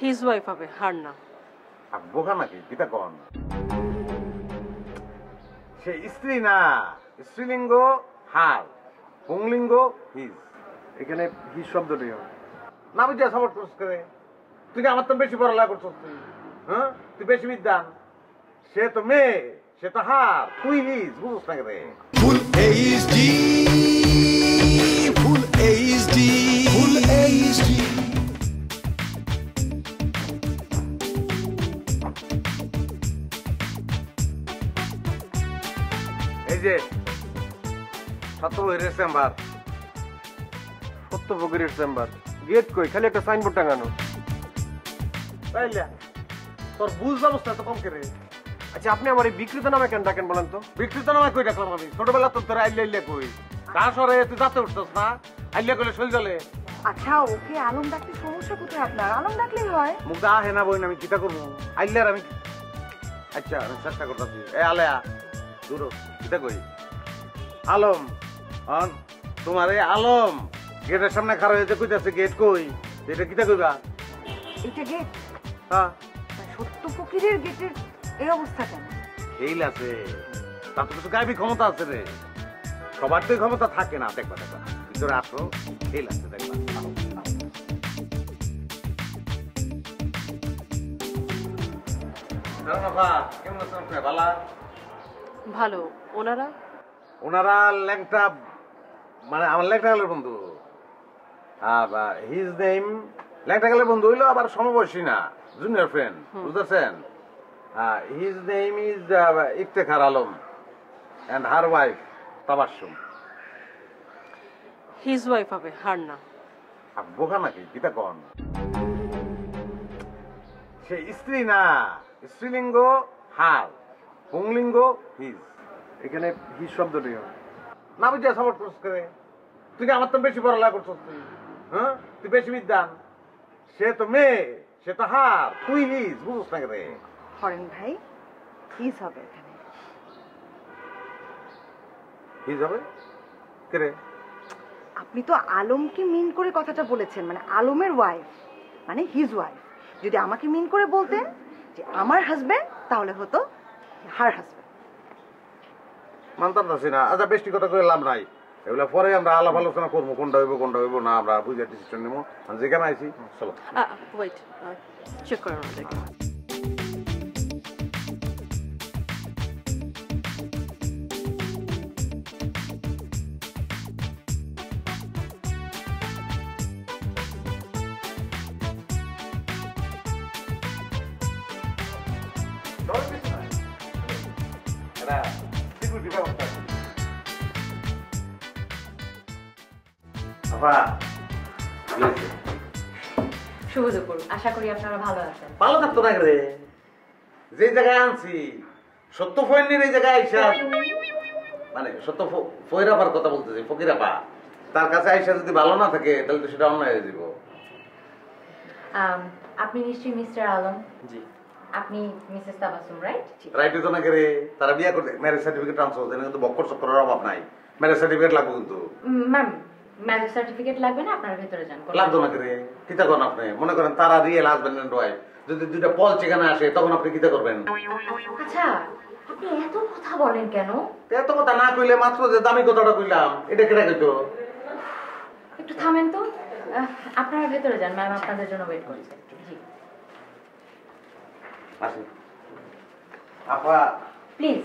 His wife হবে, হার না। বোকা নাকি কিতা কন? সে স্ত্রী না, স্ত্রীলিঙ্গ হার, পুংলিঙ্গ হিজ। এখানে হিজ শব্দটাই হবে। না বুঝা সাপোর্ট করছ করে? তুই কি আমার তো বেশি পড়ালেখা করছস তুই? হ্যাঁ, তুই বেশি বিদ্যান। সে তো মেয়ে, সে তো হার, তুই হিজ, বুঝছ না রে? Full HD, full HD, full HD. এই যে সত্যবহিরের চেম্বার। সত্যভোগের চেম্বার, গেট কই? খালি একটা সাইনবোর্ড টাঙানো। তাইলে তোর বুঝ ব্যবস্থা তো কম করে। আচ্ছা, আপনি আমার এই বিক্রেতা নামে কেন ডাকেন বলেন তো? বিক্রিত নামে কই রাখলাম আমি? ছোটবেলা তো তোর আইলে আইলে কই, তা সরে তুই যাতে উঠছস না, আইলে কইলে শৈল জলে। আচ্ছা, ওকে আলম ডাকলে সমস্যা কোথায় আপনার? আলম ডাকলেই হয়। মুখ দা হে না বই না, আমি কিতা করবো? আইলে আর আমি আচ্ছা আমি চেষ্টা করতেছি। এ আলেয়া দূর কিতা কই? আলম তোমার এই আলম গেটের সামনে খাড়া হয়েছে, কইতাছে গেট কই? এটা কিতা কইবা? এটা গেট? হ্যাঁ, সত্য ফকিরের গেটের এই অবস্থা কেন? খেইল আছে, তার তো কিছু গাইবি ক্ষমতা আছে রে। সবার তো ক্ষমতা থাকে না। দেখবা দেখবা ভিতরে আসো, খেইল আছে দেখবা। কেমন আছেন আপনি? ভালো? ভালো। ওনারা? ওনারা ল্যাংটা, মানে আমার ল্যাংটা গেলের বন্ধু। হিজ নেম ল্যাংটা গেলের বন্ধু হইলো, আবার সমবয়সী না, জুনিয়র ফ্রেন্ড, বুঝতেছেন? His name is Iftekhar Alam and her wife Tabassum. His wife হবে, হার না। বোকা নাকি কিতা কন? সে স্ত্রী না, স্ত্রীলিঙ্গ হার, পুংলিঙ্গ হিজ। এখানে হিজ শব্দটাই হবে। না বুঝা সাপোর্ট করছ করে? তুই কি আমার তো বেশি পড়ালেখা করছস তুই? হ্যাঁ, তুই বেশি বিদ্যান। সে তো মেয়ে, সে তো হার, তুই হিজ, বুঝছ না রে? হরেন ভাই, হিজ হবে এখানে। হিজ হবে কে রে? আপনি তো আলমকে মিন করে কথাটা বলেছেন, মানে আলমের ওয়াইফ মানে হিজ ওয়াইফ। যদি আমাকে মিন করে বলতেন যে আমার হাজবেন্ড, তাহলে হতো হার হাজবেন্ড। মানতাম না। আচ্ছা, বেশি কথা করে লাভ নাই, এগুলা পরে আমরা আলাপ আলোচনা করবো, কোনটা হইব না আমরা বুঝে ডিসিশন নেবো। যেখানে আইছি চলো। ওয়েট, চেক করেন ওনাদেরকে। শুভ দুপুর, আশা করি আপনারা ভালো আছেন। ভালো থাকতো না রে, যে জায়গায় আনছি সত্য ফয়নির এই জায়গায় আইসা, মানে সত্য ফয়রাপার কথা বলতেছি, ফকিরাপা, তার কাছে আইসা যদি ভালো না থাকে তাহলে তো সেটা অন্যায় হয়ে যাব। আপনি নিশ্চয়ই মিস্টার আলম? জি। আপনি মিসেস তাবাসসুম, রাইট? রাইট তো না রে, তারা বিয়ে করতে ম্যারেজ সার্টিফিকেট ট্রান্সফার দেন, কিন্তু বক্কর চক্করের অভাব নাই, ম্যারেজ সার্টিফিকেট লাগবে কিন্তু। ম্যাম, ম্যারেজ সার্টিফিকেট লাগবে না, আপনারা ভেতরে যান। লাগতো না রে, কিতা করেন আপনি? মনে করেন তারা রিয়েল হাজবেন্ড এন্ড ওয়াইফ, যদি দুইটা পল সেখানে আসে তখন আপনি কিতা করবেন? আচ্ছা, আপনি এত কথা বলেন কেন? এত কথা না কইলে, মাত্র যে দামি কথাটা কইলাম এটা কেটে কইতো। একটু থামেন তো, আপনারা ভেতরে যান, ম্যাম আপনাদের জন্য ওয়েট করছে। জি আসি আপা, প্লিজ।